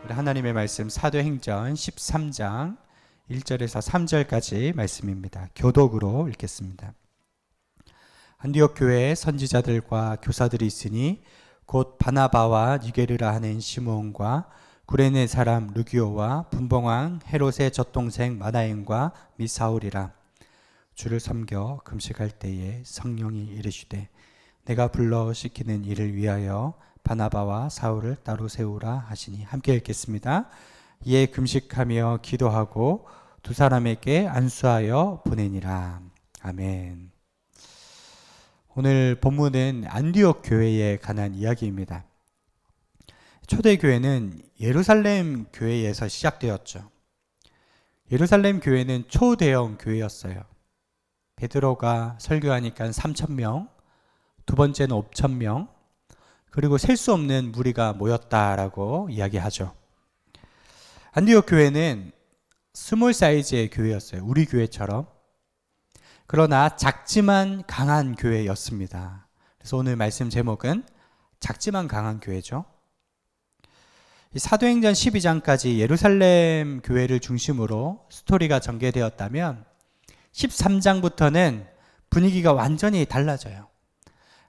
우리 하나님의 말씀 사도행전 13장 1절에서 3절까지 말씀입니다. 교독으로 읽겠습니다. 안디옥 교회에 선지자들과 교사들이 있으니 곧 바나바와 니게르라 하는 시므온과 구레네 사람 루기오와 분봉왕 헤롯의 젖동생 마나엔과 및 사울이라. 주를 섬겨 금식할 때에 성령이 이르시되 내가 불러 시키는 일을 위하여 바나바와 사울을 따로 세우라 하시니. 함께 읽겠습니다. 이에 금식하며 기도하고 두 사람에게 안수하여 보내니라. 아멘. 오늘 본문은 안디옥 교회에 관한 이야기입니다. 초대교회는 예루살렘 교회에서 시작되었죠. 예루살렘 교회는 초대형 교회였어요. 베드로가 설교하니까 3,000명, 두 번째는 5,000명, 그리고 셀 수 없는 무리가 모였다라고 이야기하죠. 안디옥 교회는 스몰 사이즈의 교회였어요. 우리 교회처럼. 그러나 작지만 강한 교회였습니다. 그래서 오늘 말씀 제목은 작지만 강한 교회죠. 사도행전 12장까지 예루살렘 교회를 중심으로 스토리가 전개되었다면 13장부터는 분위기가 완전히 달라져요.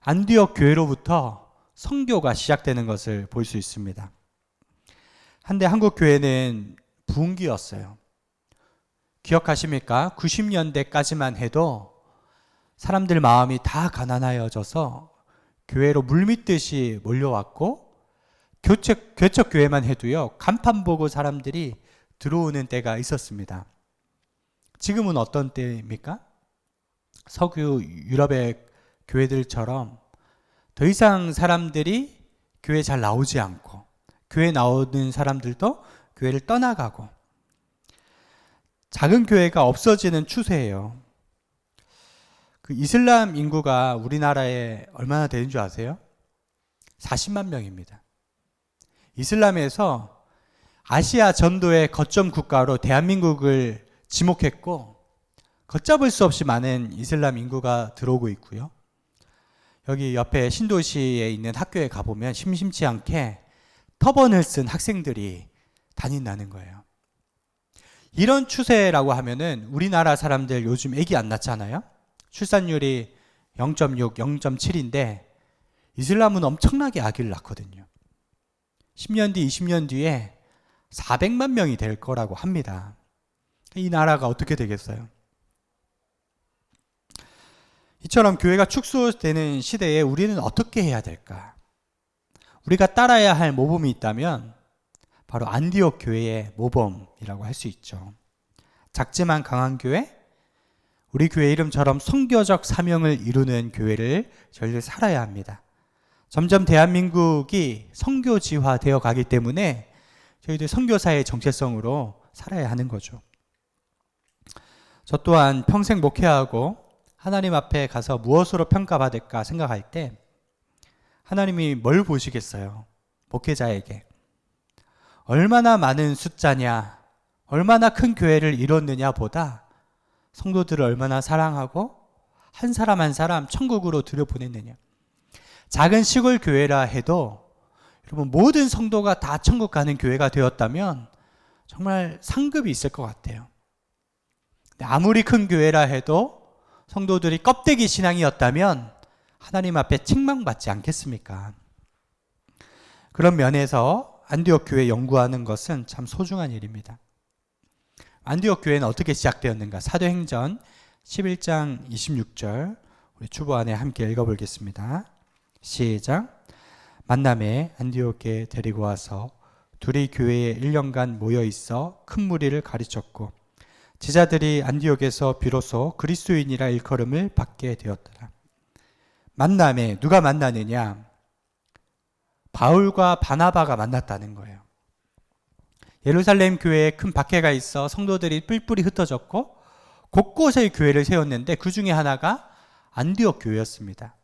안디옥 교회로부터 선교가 시작되는 것을 볼 수 있습니다. 한때 한국 교회는 부흥기였어요. 기억하십니까? 90년대까지만 해도 사람들 마음이 다 가난하여져서 교회로 물밀듯이 몰려왔고, 개척 교회만 해도요, 간판 보고 사람들이 들어오는 때가 있었습니다. 지금은 어떤 때입니까? 서구 유럽의 교회들처럼 더 이상 사람들이 교회 잘 나오지 않고, 교회 나오는 사람들도 교회를 떠나가고, 작은 교회가 없어지는 추세예요. 그 이슬람 인구가 우리나라에 얼마나 되는 줄 아세요? 40만 명입니다. 이슬람에서 아시아 전도의 거점 국가로 대한민국을 지목했고, 걷잡을 수 없이 많은 이슬람 인구가 들어오고 있고요. 여기 옆에 신도시에 있는 학교에 가보면 심심치 않게 터번을 쓴 학생들이 다닌다는 거예요. 이런 추세라고 하면은 우리나라 사람들 요즘 아기 안 낳잖아요. 출산율이 0.6, 0.7인데 이슬람은 엄청나게 아기를 낳거든요. 10년 뒤, 20년 뒤에 400만 명이 될 거라고 합니다. 이 나라가 어떻게 되겠어요? 이처럼 교회가 축소되는 시대에 우리는 어떻게 해야 될까? 우리가 따라야 할 모범이 있다면 바로 안디옥 교회의 모범이라고 할 수 있죠. 작지만 강한 교회, 우리 교회 이름처럼 선교적 사명을 이루는 교회를 저희들 살아야 합니다. 점점 대한민국이 선교지화되어 가기 때문에 저희들 선교사의 정체성으로 살아야 하는 거죠. 저 또한 평생 목회하고 하나님 앞에 가서 무엇으로 평가받을까 생각할 때 하나님이 뭘 보시겠어요? 목회자에게. 얼마나 많은 숫자냐, 얼마나 큰 교회를 이뤘느냐 보다 성도들을 얼마나 사랑하고 한 사람 한 사람 천국으로 들여보냈느냐. 작은 시골 교회라 해도 여러분 모든 성도가 다 천국 가는 교회가 되었다면 정말 상급이 있을 것 같아요. 아무리 큰 교회라 해도 성도들이 껍데기 신앙이었다면 하나님 앞에 책망받지 않겠습니까? 그런 면에서 안디옥 교회 연구하는 것은 참 소중한 일입니다. 안디옥 교회는 어떻게 시작되었는가? 사도행전 11장 26절 우리 주보 안에 함께 읽어보겠습니다. 시작. 만남에 안디옥에 데리고 와서 둘이 교회에 1년간 모여 있어 큰 무리를 가르쳤고 제자들이 안디옥에서 비로소 그리스도인이라 일컬음을 받게 되었더라. 만남에 누가 만나느냐? 바울과 바나바가 만났다는 거예요. 예루살렘 교회에 큰 박해가 있어 성도들이 뿔뿔이 흩어졌고 곳곳에 교회를 세웠는데 그 중에 하나가 안디옥 교회였습니다.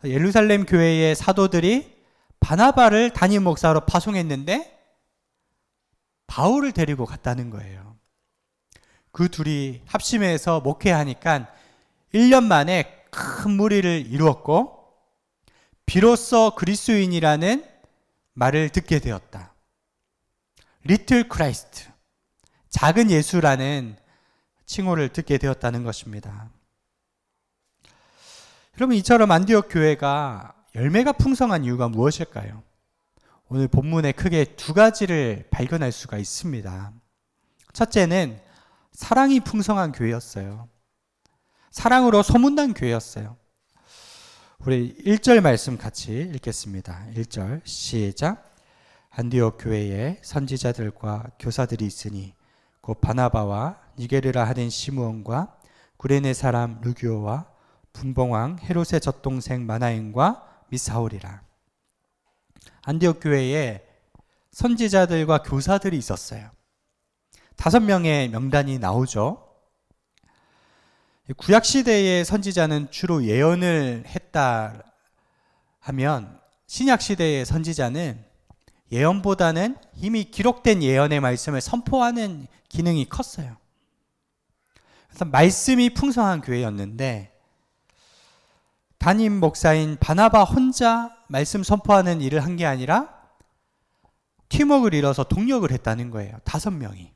예루살렘 교회의 사도들이 바나바를 담임 목사로 파송했는데 바울을 데리고 갔다는 거예요. 그 둘이 합심해서 목회하니까 1년 만에 큰 무리를 이루었고 비로소 그리스도인이라는 말을 듣게 되었다. 리틀 크라이스트, 작은 예수라는 칭호를 듣게 되었다는 것입니다. 여러분, 이처럼 안디옥 교회가 열매가 풍성한 이유가 무엇일까요? 오늘 본문에 크게 두 가지를 발견할 수가 있습니다. 첫째는 사랑이 풍성한 교회였어요. 사랑으로 소문난 교회였어요. 우리 1절 말씀 같이 읽겠습니다. 1절 시작. 안디옥 교회에 선지자들과 교사들이 있으니 곧 바나바와 니게르라 하는 시므온과 구레네 사람 루기오와 분봉왕 헤롯의 젖동생 마나엔과 및 사울이라. 안디옥 교회에 선지자들과 교사들이 있었어요. 5명의 명단이 나오죠. 구약 시대의 선지자는 주로 예언을 했다 하면, 신약 시대의 선지자는 예언보다는 이미 기록된 예언의 말씀을 선포하는 기능이 컸어요. 그래서 말씀이 풍성한 교회였는데, 담임 목사인 바나바 혼자 말씀 선포하는 일을 한 게 아니라 팀워크를 이뤄서 동력을 했다는 거예요. 5명이.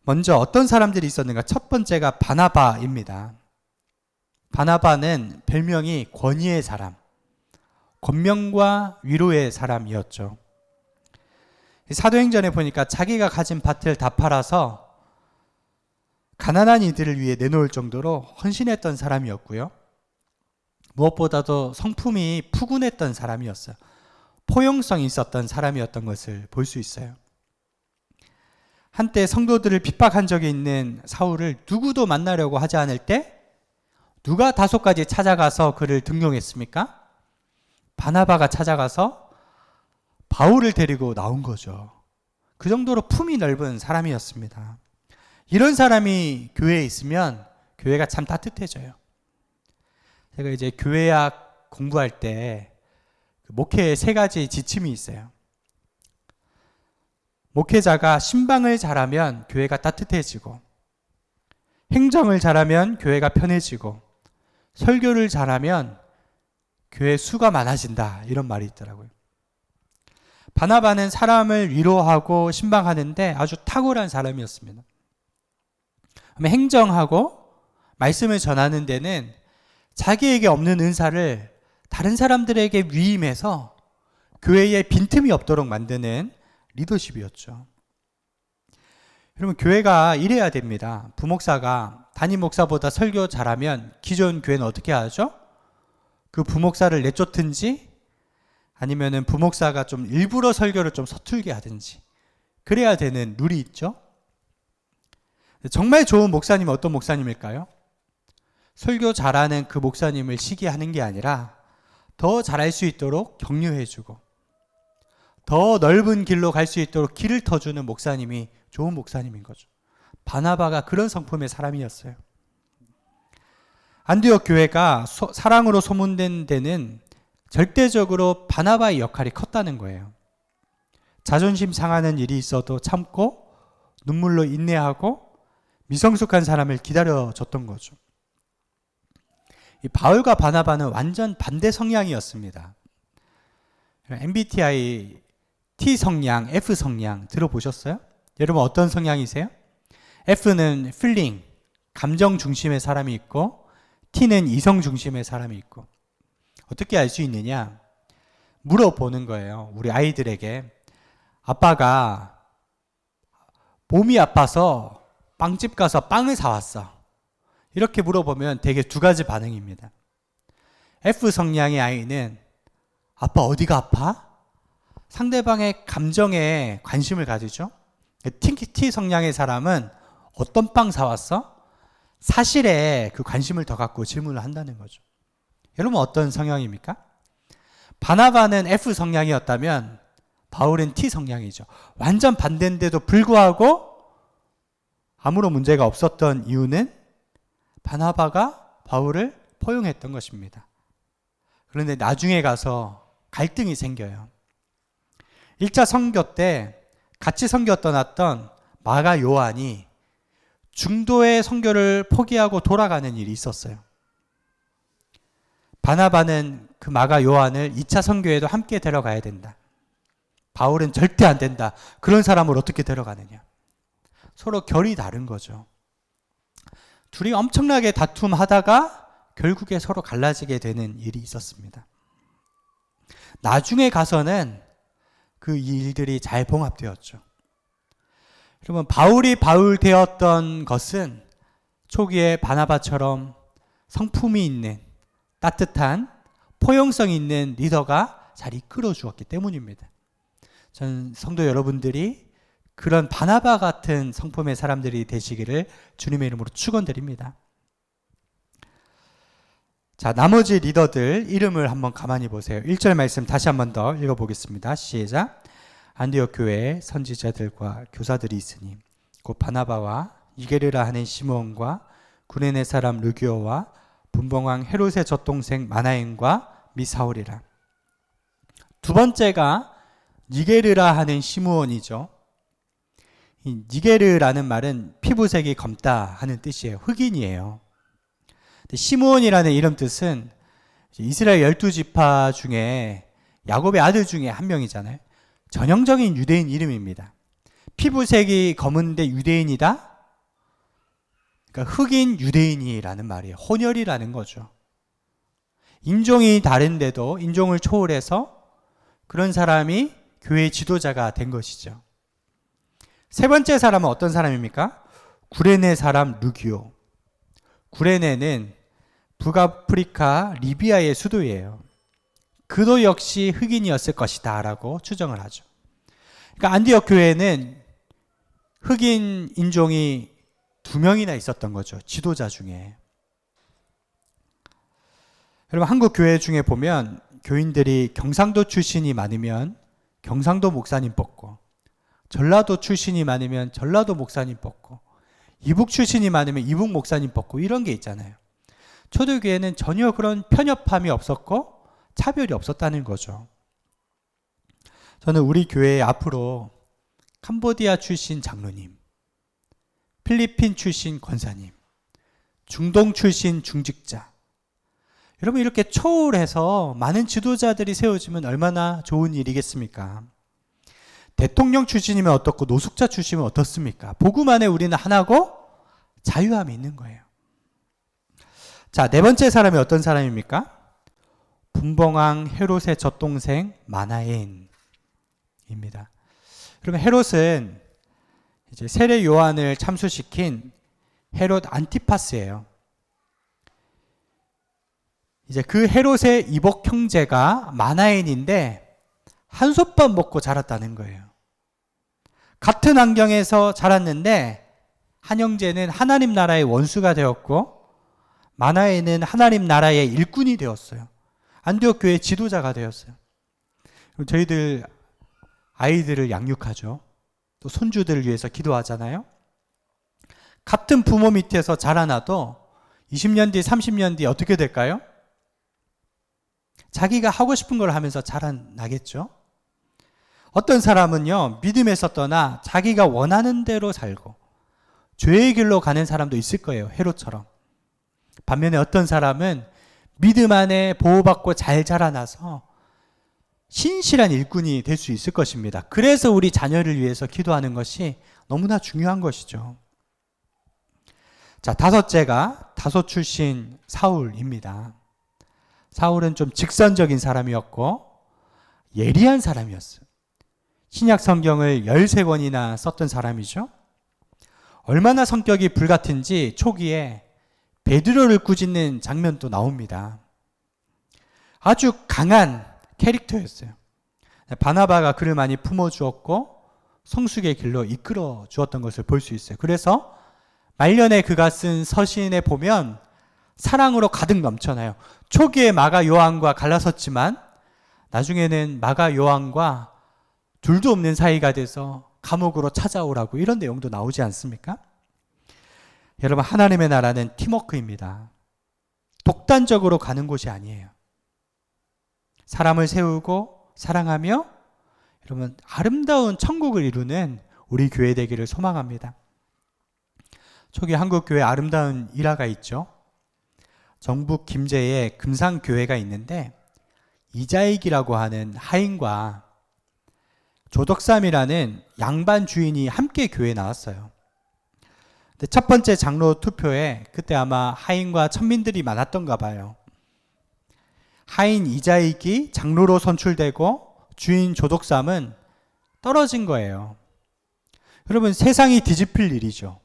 먼저 어떤 사람들이 있었는가? 첫 번째가 바나바입니다. 바나바는 별명이 권위의 사람, 권명과 위로의 사람이었죠. 사도행전에 보니까 자기가 가진 밭을 다 팔아서 가난한 이들을 위해 내놓을 정도로 헌신했던 사람이었고요. 무엇보다도 성품이 푸근했던 사람이었어요. 포용성이 있었던 사람이었던 것을 볼 수 있어요. 한때 성도들을 핍박한 적이 있는 사울을 누구도 만나려고 하지 않을 때 누가 다소까지 찾아가서 그를 등용했습니까? 바나바가 찾아가서 바울을 데리고 나온 거죠. 그 정도로 품이 넓은 사람이었습니다. 이런 사람이 교회에 있으면 교회가 참 따뜻해져요. 제가 이제 교회학 공부할 때 목회에 3가지 지침이 있어요. 목회자가 신방을 잘하면 교회가 따뜻해지고, 행정을 잘하면 교회가 편해지고, 설교를 잘하면 교회 수가 많아진다, 이런 말이 있더라고요. 바나바는 사람을 위로하고 신방하는데 아주 탁월한 사람이었습니다. 행정하고 말씀을 전하는 데는 자기에게 없는 은사를 다른 사람들에게 위임해서 교회에 빈틈이 없도록 만드는 리더십이었죠. 여러분, 교회가 이래야 됩니다. 부목사가 담임 목사보다 설교 잘하면 기존 교회는 어떻게 하죠? 그 부목사를 내쫓든지 아니면은 부목사가 좀 일부러 설교를 좀 서툴게 하든지 그래야 되는 룰이 있죠. 정말 좋은 목사님은 어떤 목사님일까요? 설교 잘하는 그 목사님을 시기하는 게 아니라 더 잘할 수 있도록 격려해주고 더 넓은 길로 갈 수 있도록 길을 터주는 목사님이 좋은 목사님인 거죠. 바나바가 그런 성품의 사람이었어요. 안디옥 교회가 사랑으로 소문된 데는 절대적으로 바나바의 역할이 컸다는 거예요. 자존심 상하는 일이 있어도 참고 눈물로 인내하고 미성숙한 사람을 기다려줬던 거죠. 이 바울과 바나바는 완전 반대 성향이었습니다. MBTI T 성향, F 성향 들어보셨어요? 여러분 어떤 성향이세요? F는 feeling, 감정 중심의 사람이 있고 T는 이성 중심의 사람이 있고. 어떻게 알 수 있느냐? 물어보는 거예요. 우리 아이들에게. 아빠가 몸이 아파서 빵집 가서 빵을 사왔어. 이렇게 물어보면 대개 2가지 반응입니다. F 성향의 아이는 아빠 어디가 아파? 상대방의 감정에 관심을 가지죠. T 성향의 사람은 어떤 빵 사왔어? 사실에 그 관심을 더 갖고 질문을 한다는 거죠. 여러분 어떤 성향입니까? 바나바는 F 성향이었다면 바울은 T 성향이죠. 완전 반대인데도 불구하고 아무런 문제가 없었던 이유는 바나바가 바울을 포용했던 것입니다. 그런데 나중에 가서 갈등이 생겨요. 1차 선교 때 같이 선교 떠났던 마가 요한이 중도의 선교를 포기하고 돌아가는 일이 있었어요. 바나바는 그 마가 요한을 2차 선교에도 함께 데려가야 된다. 바울은 절대 안 된다. 그런 사람을 어떻게 데려가느냐. 서로 결이 다른 거죠. 둘이 엄청나게 다툼하다가 결국에 서로 갈라지게 되는 일이 있었습니다. 나중에 가서는 그 일들이 잘 봉합되었죠. 그러면 바울이 바울 되었던 것은 초기에 바나바처럼 성품이 있는 따뜻한 포용성 있는 리더가 잘 이끌어 주었기 때문입니다. 저는 성도 여러분들이 그런 바나바 같은 성품의 사람들이 되시기를 주님의 이름으로 축원드립니다. 자, 나머지 리더들 이름을 한번 가만히 보세요. 1절 말씀 다시 한번 더 읽어보겠습니다. 시작. 안디옥 교회에 선지자들과 교사들이 있으니 곧 바나바와 니게르라 하는 시므온과 구레네 사람 르기오와 분봉왕 헤롯의 젖동생 마나엔과 미사올이라. 두 번째가 니게르라 하는 시므온이죠. 이 니게르라는 말은 피부색이 검다 하는 뜻이에요. 흑인이에요. 시므온이라는 이름 뜻은 이스라엘 12지파 중에 야곱의 아들 중에 한 명이잖아요. 전형적인 유대인 이름입니다. 피부색이 검은데 유대인이다? 그러니까 흑인 유대인이라는 말이에요. 혼혈이라는 거죠. 인종이 다른데도 인종을 초월해서 그런 사람이 교회의 지도자가 된 것이죠. 세 번째 사람은 어떤 사람입니까? 구레네 사람 르기오. 구레네는 북아프리카 리비아의 수도예요. 그도 역시 흑인이었을 것이다 라고 추정을 하죠. 그러니까 안디옥 교회는 흑인 인종이 2명이나 있었던 거죠. 지도자 중에. 여러분 한국 교회 중에 보면 교인들이 경상도 출신이 많으면 경상도 목사님 뽑고, 전라도 출신이 많으면 전라도 목사님 뽑고, 이북 출신이 많으면 이북 목사님 뽑고, 이런 게 있잖아요. 초대교회는 전혀 그런 편협함이 없었고 차별이 없었다는 거죠. 저는 우리 교회에 앞으로 캄보디아 출신 장로님, 필리핀 출신 권사님, 중동 출신 중직자, 여러분 이렇게 초월해서 많은 지도자들이 세워지면 얼마나 좋은 일이겠습니까? 대통령 출신이면 어떻고 노숙자 출신이면 어떻습니까? 복음 안에 우리는 하나고 자유함이 있는 거예요. 자, 네 번째 사람이 어떤 사람입니까? 분봉왕 헤롯의 젖동생 마나엔입니다. 그러면 헤롯은 이제 세례 요한을 참수시킨 헤롯 안티파스예요. 이제 그 헤롯의 이복 형제가 마나엔인데 한솥밥 먹고 자랐다는 거예요. 같은 환경에서 자랐는데 한 형제는 하나님 나라의 원수가 되었고 마나엔은 하나님 나라의 일꾼이 되었어요. 안디옥 교회 지도자가 되었어요. 저희들 아이들을 양육하죠. 또 손주들을 위해서 기도하잖아요. 같은 부모 밑에서 자라나도 20년 뒤, 30년 뒤 어떻게 될까요? 자기가 하고 싶은 걸 하면서 자라나겠죠. 어떤 사람은요, 믿음에서 떠나 자기가 원하는 대로 살고 죄의 길로 가는 사람도 있을 거예요. 헤롯처럼. 반면에 어떤 사람은 믿음 안에 보호받고 잘 자라나서 신실한 일꾼이 될 수 있을 것입니다. 그래서 우리 자녀를 위해서 기도하는 것이 너무나 중요한 것이죠. 자, 다섯째가 다소 출신 사울입니다. 사울은 좀 직선적인 사람이었고 예리한 사람이었어요. 신약 성경을 13권이나 썼던 사람이죠. 얼마나 성격이 불같은지 초기에 베드로를 꾸짖는 장면도 나옵니다. 아주 강한 캐릭터였어요. 바나바가 그를 많이 품어주었고 성숙의 길로 이끌어 주었던 것을 볼 수 있어요. 그래서 말년에 그가 쓴 서신에 보면 사랑으로 가득 넘쳐나요. 초기에 마가 요한과 갈라섰지만 나중에는 마가 요한과 둘도 없는 사이가 돼서 감옥으로 찾아오라고 이런 내용도 나오지 않습니까? 여러분 하나님의 나라는 팀워크입니다. 독단적으로 가는 곳이 아니에요. 사람을 세우고 사랑하며 여러분 아름다운 천국을 이루는 우리 교회 되기를 소망합니다. 초기 한국교회 아름다운 일화가 있죠. 정북 김제에 금상교회가 있는데 이자익이라고 하는 하인과 조덕삼이라는 양반 주인이 함께 교회에 나왔어요. 근데 첫 번째 장로 투표에 그때 아마 하인과 천민들이 많았던가 봐요. 하인 이자익이 장로로 선출되고 주인 조덕삼은 떨어진 거예요. 여러분, 세상이 뒤집힐 일이죠.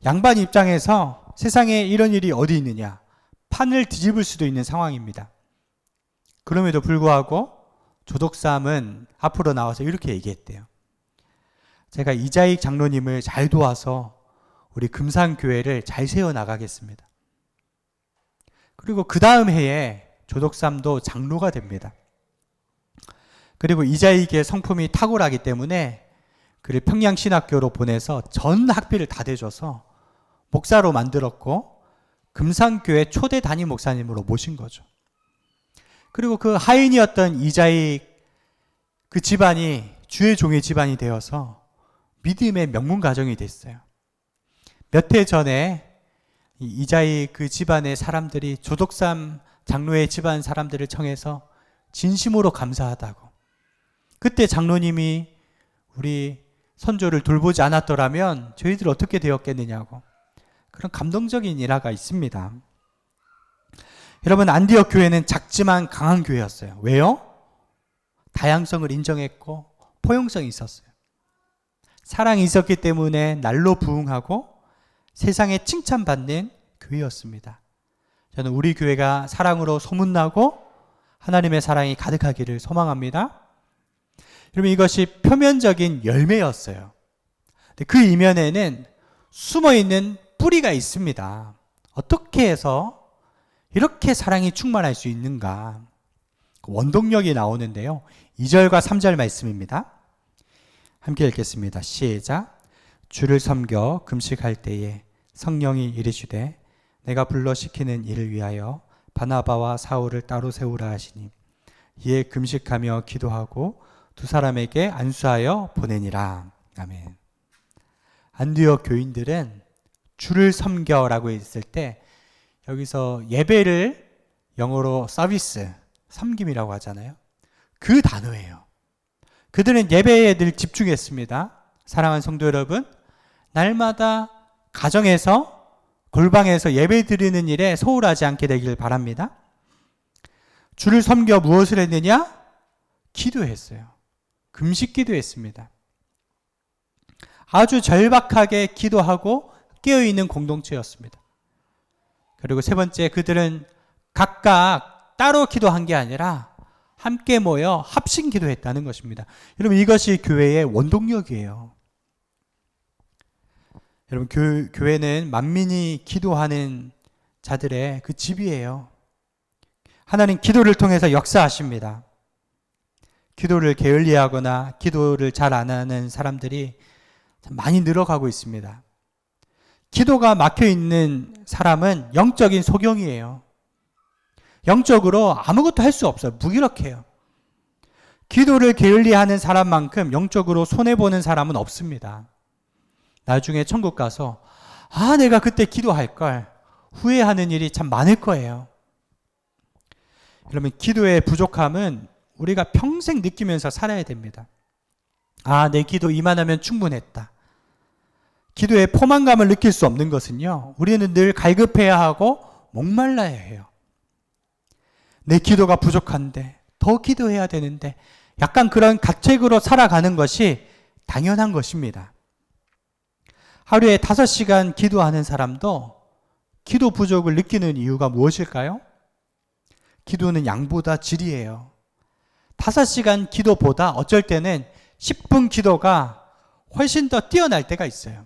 양반 입장에서 세상에 이런 일이 어디 있느냐, 판을 뒤집을 수도 있는 상황입니다. 그럼에도 불구하고 조덕삼은 앞으로 나와서 이렇게 얘기했대요. 제가 이자익 장로님을 잘 도와서 우리 금산교회를 잘 세워나가겠습니다. 그리고 그 다음 해에 조덕삼도 장로가 됩니다. 그리고 이자익의 성품이 탁월하기 때문에 그를 평양신학교로 보내서 전 학비를 다 대줘서 목사로 만들었고 금산교회 초대 담임 목사님으로 모신 거죠. 그리고 그 하인이었던 이자익 그 집안이 주의 종의 집안이 되어서 믿음의 명문 가정이 됐어요. 몇 해 전에 이자익 그 집안의 사람들이 조덕삼 장로의 집안 사람들을 청해서 진심으로 감사하다고, 그때 장로님이 우리 선조를 돌보지 않았더라면 저희들 어떻게 되었겠느냐고, 그런 감동적인 일화가 있습니다. 여러분, 안디옥 교회는 작지만 강한 교회였어요. 왜요? 다양성을 인정했고 포용성이 있었어요. 사랑이 있었기 때문에 날로 부흥하고 세상에 칭찬받는 교회였습니다. 저는 우리 교회가 사랑으로 소문나고 하나님의 사랑이 가득하기를 소망합니다. 여러분, 이것이 표면적인 열매였어요. 근데 그 이면에는 숨어있는 뿌리가 있습니다. 어떻게 해서 이렇게 사랑이 충만할 수 있는가? 원동력이 나오는데요. 2절과 3절 말씀입니다. 함께 읽겠습니다. 시작. 주를 섬겨 금식할 때에 성령이 이르시되 내가 불러 시키는 일을 위하여 바나바와 사울을 따로 세우라 하시니 이에 금식하며 기도하고 두 사람에게 안수하여 보내니라. 아멘. 안디옥 교인들은 주를 섬겨라고 했을 때 여기서 예배를 영어로 서비스, 섬김이라고 하잖아요. 그 단어예요. 그들은 예배에 늘 집중했습니다. 사랑하는 성도 여러분, 날마다 가정에서 골방에서 예배 드리는 일에 소홀하지 않게 되길 바랍니다. 주를 섬겨 무엇을 했느냐? 기도했어요. 금식 기도했습니다. 아주 절박하게 기도하고 깨어있는 공동체였습니다. 그리고 세 번째, 그들은 각각 따로 기도한 게 아니라 함께 모여 합심 기도했다는 것입니다. 여러분, 이것이 교회의 원동력이에요. 여러분, 교회는 만민이 기도하는 자들의 그 집이에요. 하나님 기도를 통해서 역사하십니다. 기도를 게을리하거나 기도를 잘 안 하는 사람들이 많이 늘어가고 있습니다. 기도가 막혀있는 사람은 영적인 소경이에요. 영적으로 아무것도 할 수 없어요. 무기력해요. 기도를 게을리하는 사람만큼 영적으로 손해보는 사람은 없습니다. 나중에 천국 가서 내가 그때 기도할걸 후회하는 일이 참 많을 거예요. 여러분, 기도의 부족함은 우리가 평생 느끼면서 살아야 됩니다. 내 기도 이만하면 충분했다. 기도의 포만감을 느낄 수 없는 것은요, 우리는 늘 갈급해야 하고 목말라야 해요. 내 기도가 부족한데 더 기도해야 되는데 약간 그런 가책으로 살아가는 것이 당연한 것입니다. 하루에 5시간 기도하는 사람도 기도 부족을 느끼는 이유가 무엇일까요? 기도는 양보다 질이에요. 5시간 기도보다 어쩔 때는 10분 기도가 훨씬 더 뛰어날 때가 있어요.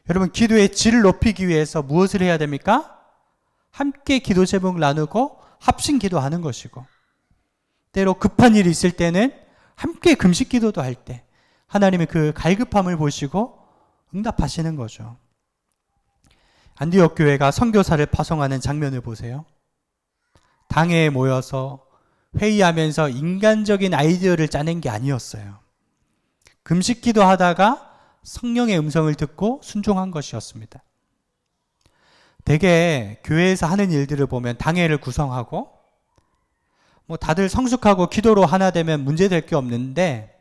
여러분, 기도의 질을 높이기 위해서 무엇을 해야 됩니까? 함께 기도 제목 나누고 합심 기도하는 것이고, 때로 급한 일이 있을 때는 함께 금식 기도도 할 때 하나님의 그 갈급함을 보시고 응답하시는 거죠. 안디옥 교회가 선교사를 파송하는 장면을 보세요. 당회에 모여서 회의하면서 인간적인 아이디어를 짜낸 게 아니었어요. 금식 기도하다가 성령의 음성을 듣고 순종한 것이었습니다. 대개 교회에서 하는 일들을 보면 당회를 구성하고 뭐 다들 성숙하고 기도로 하나 되면 문제될 게 없는데,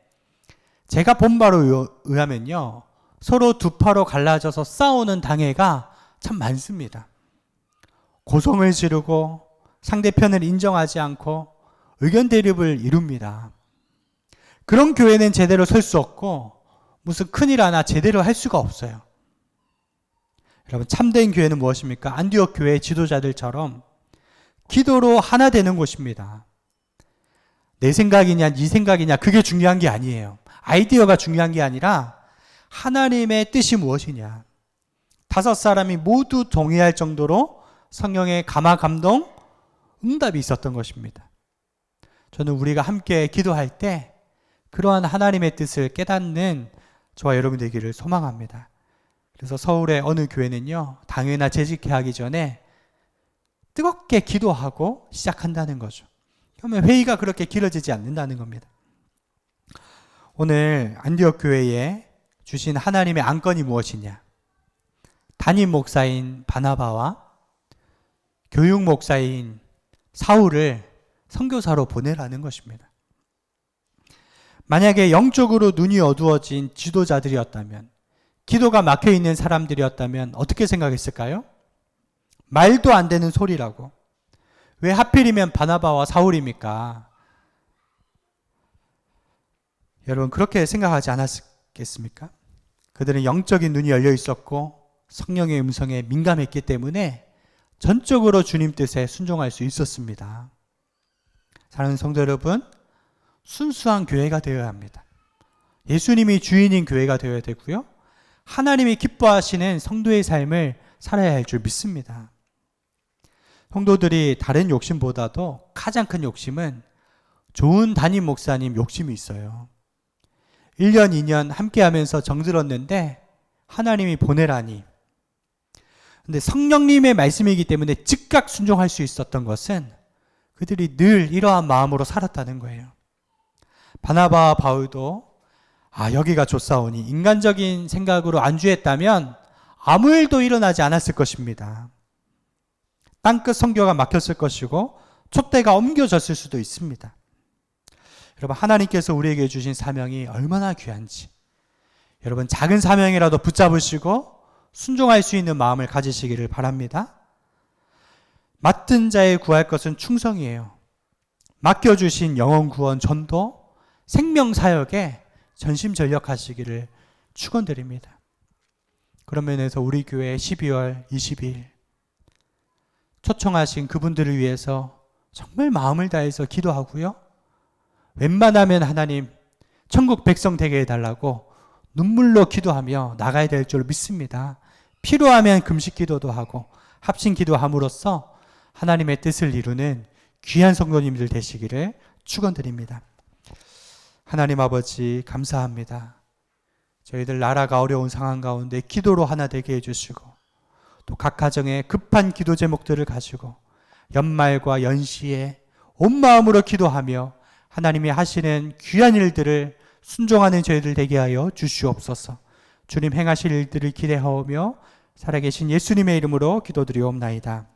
제가 본 바로 의하면요, 서로 두 파로 갈라져서 싸우는 당회가 참 많습니다. 고성을 지르고 상대편을 인정하지 않고 의견 대립을 이룹니다. 그런 교회는 제대로 설 수 없고 무슨 큰일 하나 제대로 할 수가 없어요. 여러분, 참된 교회는 무엇입니까? 안디옥 교회의 지도자들처럼 기도로 하나 되는 곳입니다. 내 생각이냐 네 생각이냐 그게 중요한 게 아니에요. 아이디어가 중요한 게 아니라 하나님의 뜻이 무엇이냐. 5사람이 모두 동의할 정도로 성령의 감화 감동 응답이 있었던 것입니다. 저는 우리가 함께 기도할 때 그러한 하나님의 뜻을 깨닫는 저와 여러분 되기를 소망합니다. 그래서 서울의 어느 교회는요, 당회나 재직회 하기 전에 뜨겁게 기도하고 시작한다는 거죠. 그러면 회의가 그렇게 길어지지 않는다는 겁니다. 오늘 안디옥 교회에 주신 하나님의 안건이 무엇이냐? 담임 목사인 바나바와 교육 목사인 사울을 선교사로 보내라는 것입니다. 만약에 영적으로 눈이 어두워진 지도자들이었다면, 기도가 막혀있는 사람들이었다면 어떻게 생각했을까요? 말도 안 되는 소리라고. 왜 하필이면 바나바와 사울입니까? 여러분, 그렇게 생각하지 않았겠습니까? 그들은 영적인 눈이 열려 있었고 성령의 음성에 민감했기 때문에 전적으로 주님 뜻에 순종할 수 있었습니다. 사랑하는 성도 여러분, 순수한 교회가 되어야 합니다. 예수님이 주인인 교회가 되어야 되고요, 하나님이 기뻐하시는 성도의 삶을 살아야 할 줄 믿습니다. 성도들이 다른 욕심보다도 가장 큰 욕심은 좋은 담임 목사님 욕심이 있어요. 1년, 2년 함께 하면서 정들었는데 하나님이 보내라니. 근데 성령님의 말씀이기 때문에 즉각 순종할 수 있었던 것은 그들이 늘 이러한 마음으로 살았다는 거예요. 바나바와 바울도 여기가 좋사오니 인간적인 생각으로 안주했다면 아무 일도 일어나지 않았을 것입니다. 땅끝 선교가 막혔을 것이고 촛대가 옮겨졌을 수도 있습니다. 여러분, 하나님께서 우리에게 주신 사명이 얼마나 귀한지, 여러분 작은 사명이라도 붙잡으시고 순종할 수 있는 마음을 가지시기를 바랍니다. 맡은 자에 구할 것은 충성이에요. 맡겨주신 영혼 구원 전도, 생명사역에 전심전력하시기를 축원드립니다. 그런 면에서 우리 교회 12월 20일 초청하신 그분들을 위해서 정말 마음을 다해서 기도하고요, 웬만하면 하나님 천국 백성 되게 해달라고 눈물로 기도하며 나가야 될 줄 믿습니다. 필요하면 금식 기도도 하고 합심 기도함으로써 하나님의 뜻을 이루는 귀한 성도님들 되시기를 축원드립니다. 하나님 아버지, 감사합니다. 저희들 나라가 어려운 상황 가운데 기도로 하나 되게 해주시고, 또 각 가정에 급한 기도 제목들을 가지고 연말과 연시에 온 마음으로 기도하며 하나님이 하시는 귀한 일들을 순종하는 저희들 되게 하여 주시옵소서. 주님 행하실 일들을 기대하오며 살아계신 예수님의 이름으로 기도드리옵나이다.